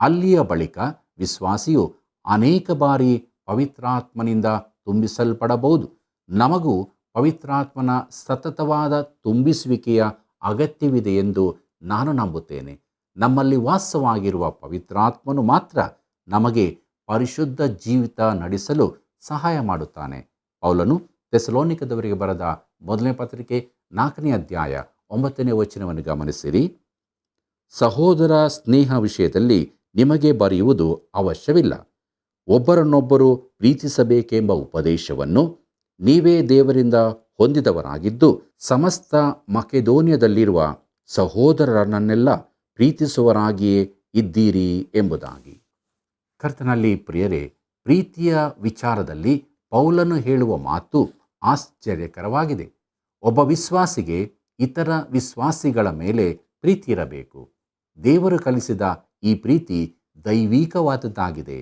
ಅಲ್ಲಿಯ ಬಳಿಕ ವಿಶ್ವಾಸಿಯು ಅನೇಕ ಬಾರಿ ಪವಿತ್ರಾತ್ಮನಿಂದ ತುಂಬಿಸಲ್ಪಡಬಹುದು. ನಮಗೂ ಪವಿತ್ರಾತ್ಮನ ಸತತವಾದ ತುಂಬಿಸುವಿಕೆಯ ಅಗತ್ಯವಿದೆ ಎಂದು ನಾನು ನಂಬುತ್ತೇನೆ. ನಮ್ಮಲ್ಲಿ ವಾಸವಾಗಿರುವ ಪವಿತ್ರಾತ್ಮನು ಮಾತ್ರ ನಮಗೆ ಪರಿಶುದ್ಧ ಜೀವಿತ ನಡೆಸಲು ಸಹಾಯ ಮಾಡುತ್ತಾನೆ. ಪೌಲನು ಥೆಸಲೋನಿಕದವರಿಗೆ ಬರೆದ ಮೊದಲನೇ ಪತ್ರಿಕೆ 4ನೇ ಅಧ್ಯಾಯ 9ನೇ ವಚನವನ್ನು ಗಮನಿಸಿರಿ. ಸಹೋದರ ಸ್ನೇಹ ವಿಷಯದಲ್ಲಿ ನಿಮಗೆ ಬರೆಯುವುದು ಅವಶ್ಯವಿಲ್ಲ. ಒಬ್ಬರನ್ನೊಬ್ಬರು ಪ್ರೀತಿಸಬೇಕೆಂಬ ಉಪದೇಶವನ್ನು ನೀವೇ ದೇವರಿಂದ ಹೊಂದಿದವರಾಗಿದ್ದು ಸಮಸ್ತ ಮಕೆದೋನ್ಯದಲ್ಲಿರುವ ಸಹೋದರರನ್ನೆಲ್ಲ ಪ್ರೀತಿಸುವರಾಗಿಯೇ ಇದ್ದೀರಿ ಎಂಬುದಾಗಿ. ಕರ್ತನಲ್ಲಿ ಪ್ರಿಯರೇ, ಪ್ರೀತಿಯ ವಿಚಾರದಲ್ಲಿ ಪೌಲನು ಹೇಳುವ ಮಾತು ಆಶ್ಚರ್ಯಕರವಾಗಿದೆ. ಒಬ್ಬ ವಿಶ್ವಾಸಿಗೆ ಇತರ ವಿಶ್ವಾಸಿಗಳ ಮೇಲೆ ಪ್ರೀತಿ ಇರಬೇಕು. ದೇವರು ಕಲಿಸಿದ ಈ ಪ್ರೀತಿ ದೈವಿಕವಾದದ್ದಾಗಿದೆ.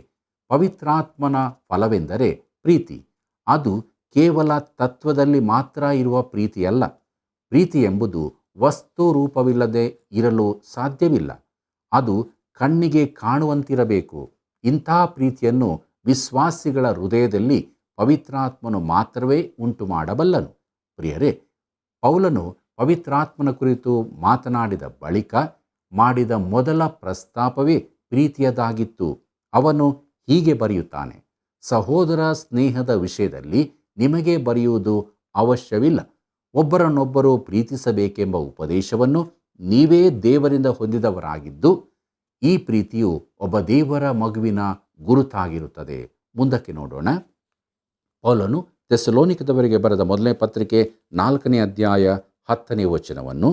ಪವಿತ್ರಾತ್ಮನ ಫಲವೆಂದರೆ ಪ್ರೀತಿ. ಅದು ಕೇವಲ ತತ್ವದಲ್ಲಿ ಮಾತ್ರ ಇರುವ ಪ್ರೀತಿಯಲ್ಲ. ಪ್ರೀತಿ ಎಂಬುದು ವಸ್ತು ರೂಪವಿಲ್ಲದೆ ಇರಲು ಸಾಧ್ಯವಿಲ್ಲ. ಅದು ಕಣ್ಣಿಗೆ ಕಾಣುವಂತಿರಬೇಕು. ಇಂಥ ಪ್ರೀತಿಯನ್ನು ವಿಶ್ವಾಸಿಗಳ ಹೃದಯದಲ್ಲಿ ಪವಿತ್ರಾತ್ಮನು ಮಾತ್ರವೇ ಉಂಟು ಮಾಡಬಲ್ಲನು. ಪ್ರಿಯರೇ, ಪೌಲನು ಪವಿತ್ರಾತ್ಮನ ಕುರಿತು ಮಾತನಾಡಿದ ಬಳಿಕ ಮಾಡಿದ ಮೊದಲ ಪ್ರಸ್ತಾಪವೇ ಪ್ರೀತಿಯದಾಗಿತ್ತು. ಅವನು ಹೀಗೆ ಬರೆಯುತ್ತಾನೆ: ಸಹೋದರ ಸ್ನೇಹದ ವಿಷಯದಲ್ಲಿ ನಿಮಗೆ ಬರೆಯುವುದು ಅವಶ್ಯವಿಲ್ಲ. ಒಬ್ಬರನ್ನೊಬ್ಬರು ಪ್ರೀತಿಸಬೇಕೆಂಬ ಉಪದೇಶವನ್ನು ನೀವೇ ದೇವರಿಂದ ಹೊಂದಿದವರಾಗಿದ್ದು ಈ ಪ್ರೀತಿಯು ಒಬ್ಬ ದೇವರ ಮಗುವಿನ ಗುರುತಾಗಿರುತ್ತದೆ. ಮುಂದಕ್ಕೆ ನೋಡೋಣ. ಪೌಲನು ಥೆಸಲೋನಿಕದವರಿಗೆ ಬರೆದ ಮೊದಲನೇ ಪತ್ರಿಕೆ 4ನೇ ಅಧ್ಯಾಯ 10ನೇ ವಚನವನ್ನು,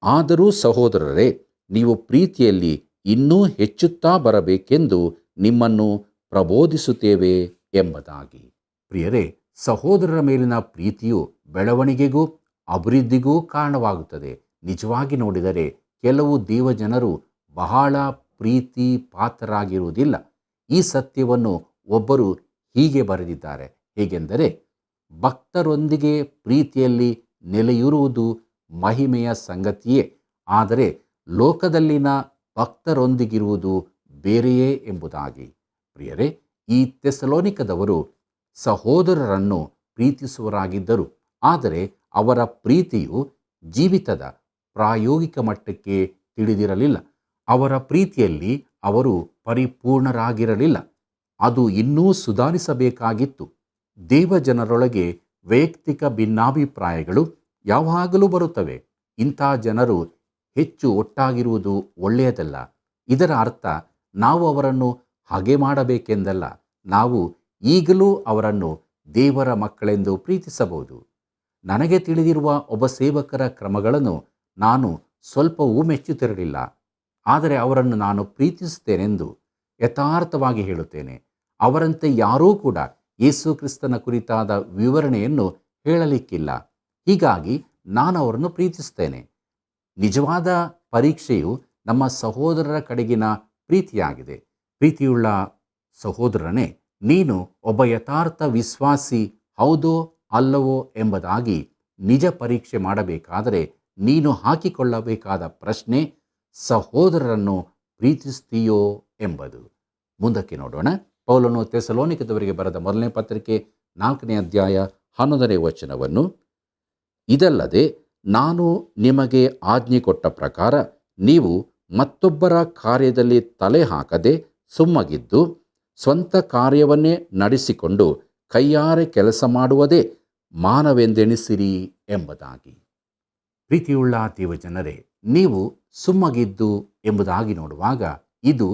ಆದರೂ ಸಹೋದರರೇ, ನೀವು ಪ್ರೀತಿಯಲ್ಲಿ ಇನ್ನೂ ಹೆಚ್ಚುತ್ತಾ ಬರಬೇಕೆಂದು ನಿಮ್ಮನ್ನು ಪ್ರಬೋಧಿಸುತ್ತೇವೆ ಎಂಬುದಾಗಿ. ಪ್ರಿಯರೇ, ಸಹೋದರರ ಮೇಲಿನ ಪ್ರೀತಿಯು ಬೆಳವಣಿಗೆಗೂ ಅಭಿವೃದ್ಧಿಗೂ ಕಾರಣವಾಗುತ್ತದೆ. ನಿಜವಾಗಿ ನೋಡಿದರೆ ಕೆಲವು ದೇವಜನರು ಬಹಳ ಪ್ರೀತಿ ಪಾತ್ರರಾಗಿರುವುದಿಲ್ಲ. ಈ ಸತ್ಯವನ್ನು ಒಬ್ಬರು ಹೀಗೆ ಬರೆದಿದ್ದಾರೆ. ಹೇಗೆಂದರೆ, ಭಕ್ತರೊಂದಿಗೆ ಪ್ರೀತಿಯಲ್ಲಿ ನೆಲೆಯೂರುವುದು ಮಹಿಮೆಯ ಸಂಗತಿಯೇ, ಆದರೆ ಲೋಕದಲ್ಲಿನ ಭಕ್ತರೊಂದಿಗಿರುವುದು ಬೇರೆಯೇ ಎಂಬುದಾಗಿ. ಪ್ರಿಯರೇ, ಈ ಥೆಸಲೋನಿಕದವರು ಸಹೋದರರನ್ನು ಪ್ರೀತಿಸುವರಾಗಿದ್ದರು. ಆದರೆ ಅವರ ಪ್ರೀತಿಯು ಜೀವಿತದ ಪ್ರಾಯೋಗಿಕ ಮಟ್ಟಕ್ಕೆ ತಿಳಿದಿರಲಿಲ್ಲ. ಅವರ ಪ್ರೀತಿಯಲ್ಲಿ ಅವರು ಪರಿಪೂರ್ಣರಾಗಿರಲಿಲ್ಲ. ಅದು ಇನ್ನೂ ಸುಧಾರಿಸಬೇಕಾಗಿತ್ತು. ದೇವಜನರೊಳಗೆ ವೈಯಕ್ತಿಕ ಭಿನ್ನಾಭಿಪ್ರಾಯಗಳು ಯಾವಾಗಲೂ ಬರುತ್ತವೆ. ಇಂಥ ಜನರು ಹೆಚ್ಚು ಒಟ್ಟಾಗಿರುವುದು ಒಳ್ಳೆಯದಲ್ಲ. ಇದರ ಅರ್ಥ ನಾವು ಅವರನ್ನು ಹಾಗೆ ಮಾಡಬೇಕೆಂದಲ್ಲ. ನಾವು ಈಗಲೂ ಅವರನ್ನು ದೇವರ ಮಕ್ಕಳೆಂದು ಪ್ರೀತಿಸಬಹುದು. ನನಗೆ ತಿಳಿದಿರುವ ಒಬ್ಬ ಸೇವಕರ ಕ್ರಮಗಳನ್ನು ನಾನು ಸ್ವಲ್ಪವೂ ಮೆಚ್ಚುತ್ತಿರಲಿಲ್ಲ. ಆದರೆ ಅವರನ್ನು ನಾನು ಪ್ರೀತಿಸುತ್ತೇನೆಂದು ಯಥಾರ್ಥವಾಗಿ ಹೇಳುತ್ತೇನೆ. ಅವರಂತೆ ಯಾರೂ ಕೂಡ ಯೇಸು ಕ್ರಿಸ್ತನ ಕುರಿತಾದ ವಿವರಣೆಯನ್ನು ಹೇಳಲಿಕ್ಕಿಲ್ಲ. ಹೀಗಾಗಿ ನಾನು ಅವರನ್ನು ಪ್ರೀತಿಸುತ್ತೇನೆ. ನಿಜವಾದ ಪರೀಕ್ಷೆಯು ನಮ್ಮ ಸಹೋದರರ ಕಡೆಗಿನ ಪ್ರೀತಿಯಾಗಿದೆ. ಪ್ರೀತಿಯುಳ್ಳ ಸಹೋದರನೇ, ನೀನು ಒಬ್ಬ ಯಥಾರ್ಥ ವಿಶ್ವಾಸಿ ಹೌದೋ ಅಲ್ಲವೋ ಎಂಬುದಾಗಿ ನಿಜ ಪರೀಕ್ಷೆ ಮಾಡಬೇಕಾದರೆ ನೀನು ಹಾಕಿಕೊಳ್ಳಬೇಕಾದ ಪ್ರಶ್ನೆ, ಸಹೋದರರನ್ನು ಪ್ರೀತಿಸ್ತೀಯೋ ಎಂಬುದು. ಮುಂದಕ್ಕೆ ನೋಡೋಣ. ಪೌಲನು ಥೆಸಲೋನಿಕದವರಿಗೆ ಬರೆದ ಮೊದಲನೇ ಪತ್ರಿಕೆ 4ನೇ ಅಧ್ಯಾಯ 11ನೇ ವಚನವನ್ನು, ಇದಲ್ಲದೆ ನಾನು ನಿಮಗೆ ಆಜ್ಞೆ ಕೊಟ್ಟ ಪ್ರಕಾರ ನೀವು ಮತ್ತೊಬ್ಬರ ಕಾರ್ಯದಲ್ಲಿ ತಲೆ ಹಾಕದೆ ಸುಮ್ಮಗಿದ್ದು ಸ್ವಂತ ಕಾರ್ಯವನ್ನೇ ನಡೆಸಿಕೊಂಡು ಕೈಯಾರೆ ಕೆಲಸ ಮಾಡುವುದೇ ಮಾನವೆಂದೆಣಿಸಿರಿ ಎಂಬುದಾಗಿ. ಪ್ರೀತಿಯುಳ್ಳ ದೇವಜನರೇ, ನೀವು ಸುಮ್ಮಗಿದ್ದು ಎಂಬುದಾಗಿ ನೋಡುವಾಗ ಇದು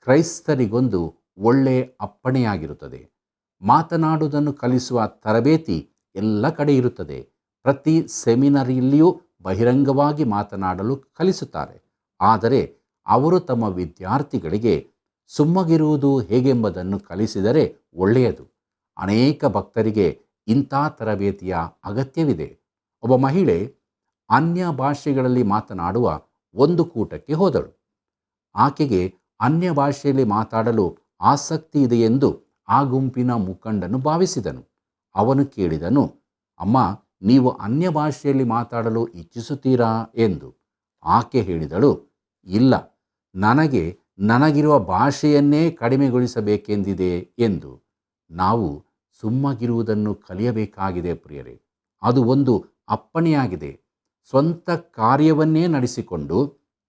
ಕ್ರೈಸ್ತರಿಗೊಂದು ಒಳ್ಳೆಯ ಅಪ್ಪಣೆಯಾಗಿರುತ್ತದೆ. ಮಾತನಾಡುವುದನ್ನು ಕಲಿಸುವ ತರಬೇತಿ ಎಲ್ಲ ಕಡೆ ಇರುತ್ತದೆ. ಪ್ರತಿ ಸೆಮಿನರಿಯಲ್ಲಿಯೂ ಬಹಿರಂಗವಾಗಿ ಮಾತನಾಡಲು ಕಲಿಸುತ್ತಾರೆ. ಆದರೆ ಅವರು ತಮ್ಮ ವಿದ್ಯಾರ್ಥಿಗಳಿಗೆ ಸುಮ್ಮಗಿರುವುದು ಹೇಗೆಂಬುದನ್ನು ಕಲಿಸಿದರೆ ಒಳ್ಳೆಯದು. ಅನೇಕ ಭಕ್ತರಿಗೆ ಇಂಥ ತರಬೇತಿಯ ಅಗತ್ಯವಿದೆ. ಒಬ್ಬ ಮಹಿಳೆ ಅನ್ಯ ಭಾಷೆಗಳಲ್ಲಿ ಮಾತನಾಡುವ ಒಂದು ಕೂಟಕ್ಕೆ ಹೋದಳು. ಆಕೆಗೆ ಅನ್ಯ ಭಾಷೆಯಲ್ಲಿ ಮಾತಾಡಲು ಆಸಕ್ತಿ ಇದೆ ಎಂದು ಆ ಗುಂಪಿನ ಮುಖಂಡನು ಭಾವಿಸಿದನು. ಅವನು ಕೇಳಿದನು, ಅಮ್ಮ, ನೀವು ಅನ್ಯ ಭಾಷೆಯಲ್ಲಿ ಮಾತಾಡಲು ಇಚ್ಛಿಸುತ್ತೀರಾ ಎಂದು. ಆಕೆ ಹೇಳಿದಳು, ಇಲ್ಲ, ನನಗಿರುವ ಭಾಷೆಯನ್ನೇ ಕಡಿಮೆಗೊಳಿಸಬೇಕೆಂದಿದೆ ಎಂದು. ನಾವು ಸುಮ್ಮಗಿರುವುದನ್ನು ಕಲಿಯಬೇಕಾಗಿದೆ ಪ್ರಿಯರೇ. ಅದು ಒಂದು ಅಪ್ಪಣೆಯಾಗಿದೆ. ಸ್ವಂತ ಕಾರ್ಯವನ್ನೇ ನಡೆಸಿಕೊಂಡು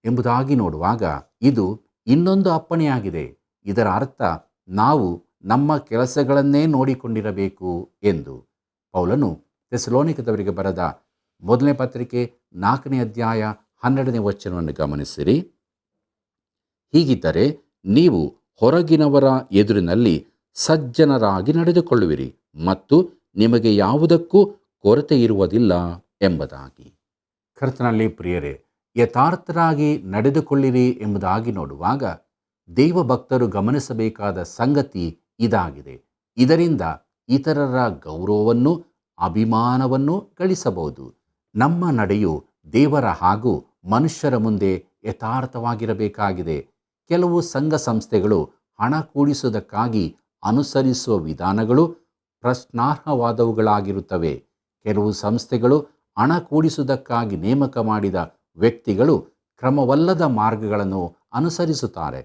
ಎಂಬುದಾಗಿ ನೋಡುವಾಗ ಇದು ಇನ್ನೊಂದು ಅಪ್ಪಣೆಯಾಗಿದೆ. ಇದರ ಅರ್ಥ ನಾವು ನಮ್ಮ ಕೆಲಸಗಳನ್ನೇ ನೋಡಿಕೊಂಡಿರಬೇಕು ಎಂದು. ಪೌಲನು ಥೆಸಲೋನಿಕದವರಿಗೆ ಬರೆದ ಮೊದಲನೇ ಪತ್ರಿಕೆ 4ನೇ ಅಧ್ಯಾಯ 12ನೇ ವಚನವನ್ನು ಗಮನಿಸಿರಿ. ಹೀಗಿದ್ದರೆ ನೀವು ಹೊರಗಿನವರ ಎದುರಿನಲ್ಲಿ ಸಜ್ಜನರಾಗಿ ನಡೆದುಕೊಳ್ಳುವಿರಿ ಮತ್ತು ನಿಮಗೆ ಯಾವುದಕ್ಕೂ ಕೊರತೆ ಇರುವುದಿಲ್ಲ ಎಂಬುದಾಗಿ. ಕರ್ತನಲ್ಲಿ ಪ್ರಿಯರೇ, ಯಥಾರ್ಥರಾಗಿ ನಡೆದುಕೊಳ್ಳಿರಿ ಎಂಬುದಾಗಿ ನೋಡುವಾಗ ದೇವಭಕ್ತರು ಗಮನಿಸಬೇಕಾದ ಸಂಗತಿ ಇದಾಗಿದೆ. ಇದರಿಂದ ಇತರರ ಗೌರವವನ್ನು ಅಭಿಮಾನವನ್ನು ಗಳಿಸಬಹುದು. ನಮ್ಮ ನಡೆಯು ದೇವರ ಹಾಗೂ ಮನುಷ್ಯರ ಮುಂದೆ ಯಥಾರ್ಥವಾಗಿರಬೇಕಾಗಿದೆ. ಕೆಲವು ಸಂಘ ಸಂಸ್ಥೆಗಳು ಹಣ ಕೂಡಿಸುವುದಕ್ಕಾಗಿ ಅನುಸರಿಸುವ ವಿಧಾನಗಳು ಪ್ರಶ್ನಾರ್ಹವಾದವುಗಳಾಗಿರುತ್ತವೆ. ಕೆಲವು ಸಂಸ್ಥೆಗಳು ಹಣ ಕೂಡಿಸುವುದಕ್ಕಾಗಿ ನೇಮಕ ಮಾಡಿದ ವ್ಯಕ್ತಿಗಳು ಕ್ರಮವಲ್ಲದ ಮಾರ್ಗಗಳನ್ನು ಅನುಸರಿಸುತ್ತಾರೆ.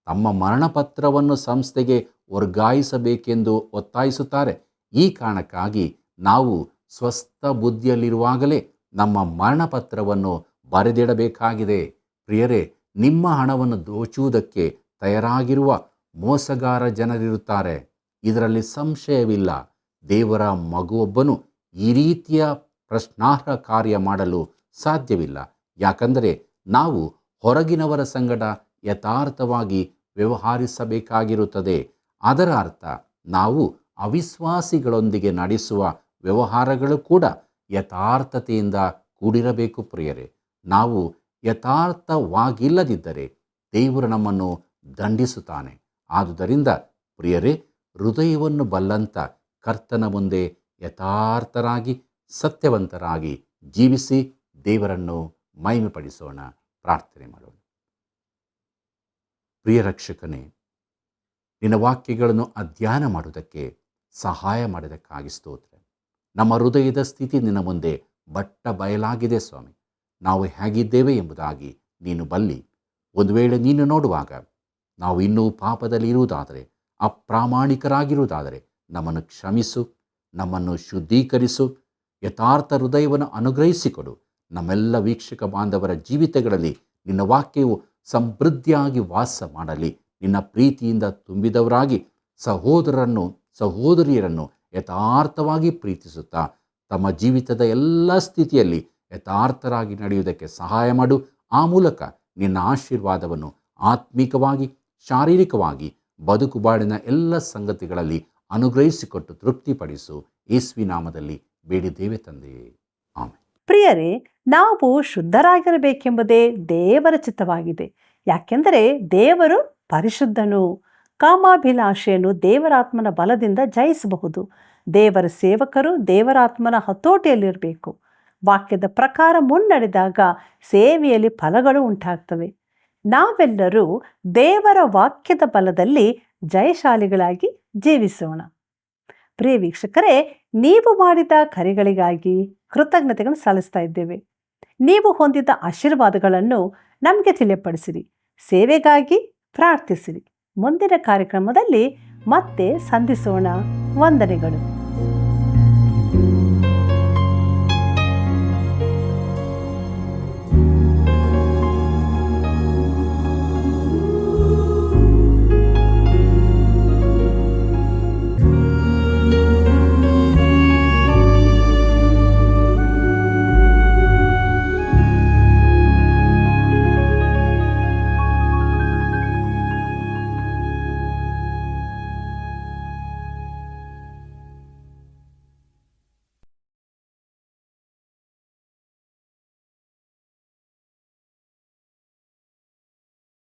ತಮ್ಮ ಮರಣಪತ್ರವನ್ನು ಸಂಸ್ಥೆಗೆ ವರ್ಗಾಯಿಸಬೇಕೆಂದು ಒತ್ತಾಯಿಸುತ್ತಾರೆ. ಈ ಕಾರಣಕ್ಕಾಗಿ ನಾವು ಸ್ವಸ್ಥ ಬುದ್ಧಿಯಲ್ಲಿರುವಾಗಲೇ ನಮ್ಮ ಮರಣಪತ್ರವನ್ನು ಬರೆದಿಡಬೇಕಾಗಿದೆ. ಪ್ರಿಯರೇ, ನಿಮ್ಮ ಹಣವನ್ನು ದೋಚುವುದಕ್ಕೆ ತಯಾರಾಗಿರುವ ಮೋಸಗಾರ ಜನರಿರುತ್ತಾರೆ. ಇದರಲ್ಲಿ ಸಂಶಯವಿಲ್ಲ. ದೇವರ ಮಗುವೊಬ್ಬನು ಈ ರೀತಿಯ ಪ್ರಶ್ನಾರ್ಹ ಕಾರ್ಯ ಮಾಡಲು ಸಾಧ್ಯವಿಲ್ಲ. ಯಾಕಂದರೆ ನಾವು ಹೊರಗಿನವರ ಸಂಗಡ ಯಥಾರ್ಥವಾಗಿ ವ್ಯವಹರಿಸಬೇಕಾಗಿರುತ್ತದೆ. ಅದರ ಅರ್ಥ ನಾವು ಅವಿಶ್ವಾಸಿಗಳೊಂದಿಗೆ ನಡೆಸುವ ವ್ಯವಹಾರಗಳು ಕೂಡ ಯಥಾರ್ಥತೆಯಿಂದ ಕೂಡಿರಬೇಕು. ಪ್ರಿಯರೇ, ನಾವು ಯಥಾರ್ಥವಾಗಿಲ್ಲದಿದ್ದರೆ ದೇವರು ನಮ್ಮನ್ನು ದಂಡಿಸುತ್ತಾನೆ. ಆದುದರಿಂದ ಪ್ರಿಯರೇ, ಹೃದಯವನ್ನು ಬಲ್ಲಂತ ಕರ್ತನ ಮುಂದೆ ಯಥಾರ್ಥರಾಗಿ ಸತ್ಯವಂತರಾಗಿ ಜೀವಿಸಿ ದೇವರನ್ನು ಮಹಿಮೆಪಡಿಸೋಣ. ಪ್ರಾರ್ಥನೆ ಮಾಡೋಣ. ಪ್ರಿಯ ರಕ್ಷಕನೇ, ನಿನ್ನ ವಾಕ್ಯಗಳನ್ನು ಅಧ್ಯಯನ ಮಾಡುವುದಕ್ಕೆ ಸಹಾಯ ಮಾಡಿದ್ದಕ್ಕಾಗಿ ಸ್ತೋತ್ರ. ನಮ್ಮ ಹೃದಯದ ಸ್ಥಿತಿ ನಿನ್ನ ಮುಂದೆ ಬಟ್ಟ ಬಯಲಾಗಿದೆ ಸ್ವಾಮಿ. ನಾವು ಹೇಗಿದ್ದೇವೆ ಎಂಬುದಾಗಿ ನೀನು ಬಲ್ಲಿ. ಒಂದು ವೇಳೆ ನೀನು ನೋಡುವಾಗ ನಾವು ಇನ್ನೂ ಪಾಪದಲ್ಲಿ ಇರುವುದಾದರೆ, ಅಪ್ರಾಮಾಣಿಕರಾಗಿರುವುದಾದರೆ ನಮ್ಮನ್ನು ಕ್ಷಮಿಸು, ನಮ್ಮನ್ನು ಶುದ್ಧೀಕರಿಸು, ಯಥಾರ್ಥ ಹೃದಯವನ್ನು ಅನುಗ್ರಹಿಸಿಕೊಡು. ನಮ್ಮೆಲ್ಲ ವೀಕ್ಷಕ ಬಾಂಧವರ ಜೀವಿತಗಳಲ್ಲಿ ನಿನ್ನ ವಾಕ್ಯವು ಸಮೃದ್ಧಿಯಾಗಿ ವಾಸ ಮಾಡಲಿ. ನಿನ್ನ ಪ್ರೀತಿಯಿಂದ ತುಂಬಿದವರಾಗಿ ಸಹೋದರರನ್ನು ಸಹೋದರಿಯರನ್ನು ಯಥಾರ್ಥವಾಗಿ ಪ್ರೀತಿಸುತ್ತಾ ತಮ್ಮ ಜೀವಿತದ ಎಲ್ಲ ಸ್ಥಿತಿಯಲ್ಲಿ ಯಥಾರ್ಥರಾಗಿ ನಡೆಯುವುದಕ್ಕೆ ಸಹಾಯ ಮಾಡು. ಆ ಮೂಲಕ ನಿನ್ನ ಆಶೀರ್ವಾದವನ್ನು ಆತ್ಮಿಕವಾಗಿ ಶಾರೀರಿಕವಾಗಿ ಬದುಕುಬಾಡಿನ ಎಲ್ಲ ಸಂಗತಿಗಳಲ್ಲಿ ಅನುಗ್ರಹಿಸಿಕೊಟ್ಟು ತೃಪ್ತಿಪಡಿಸು. ಯೇಸುವಿನ ನಾಮದಲ್ಲಿ ಬೇಡಿದ್ದೇವೆ ತಂದೆಯೇ, ಆಮೆನ್. ಪ್ರಿಯರೇ, ನಾವು ಶುದ್ಧರಾಗಿರಬೇಕೆಂಬುದೇ ದೇವರ ಚಿತ್ತವಾಗಿದೆ. ಯಾಕೆಂದರೆ ದೇವರು ಪರಿಶುದ್ಧನು. ಕಾಮಾಭಿಲಾಷೆಯನ್ನು ದೇವರಾತ್ಮನ ಬಲದಿಂದ ಜಯಿಸಬಹುದು. ದೇವರ ಸೇವಕರು ದೇವರಾತ್ಮನ ಹತೋಟಿಯಲ್ಲಿರಬೇಕು. ವಾಕ್ಯದ ಪ್ರಕಾರ ಮುನ್ನಡೆದಾಗ ಸೇವೆಯಲ್ಲಿ ಫಲಗಳು ಉಂಟಾಗ್ತವೆ. ನಾವೆಲ್ಲರೂ ದೇವರ ವಾಕ್ಯದ ಬಲದಲ್ಲಿ ಜಯಶಾಲಿಗಳಾಗಿ ಜೀವಿಸೋಣ. ಪ್ರಿಯ ವೀಕ್ಷಕರೇ, ನೀವು ಮಾಡಿದ ಕರೆಗಳಿಗಾಗಿ ಕೃತಜ್ಞತೆಗಳನ್ನು ಸಲ್ಲಿಸ್ತಾ ಇದ್ದೇವೆ. ನೀವು ಹೊಂದಿದ ಆಶೀರ್ವಾದಗಳನ್ನು ನಮಗೆ ತಿಳಿಯಪಡಿಸಿರಿ. ಸೇವೆಗಾಗಿ ಪ್ರಾರ್ಥಿಸಿರಿ. ಮುಂದಿನ ಕಾರ್ಯಕ್ರಮದಲ್ಲಿ ಮತ್ತೆ ಸಂಧಿಸೋಣ. ವಂದನೆಗಳು.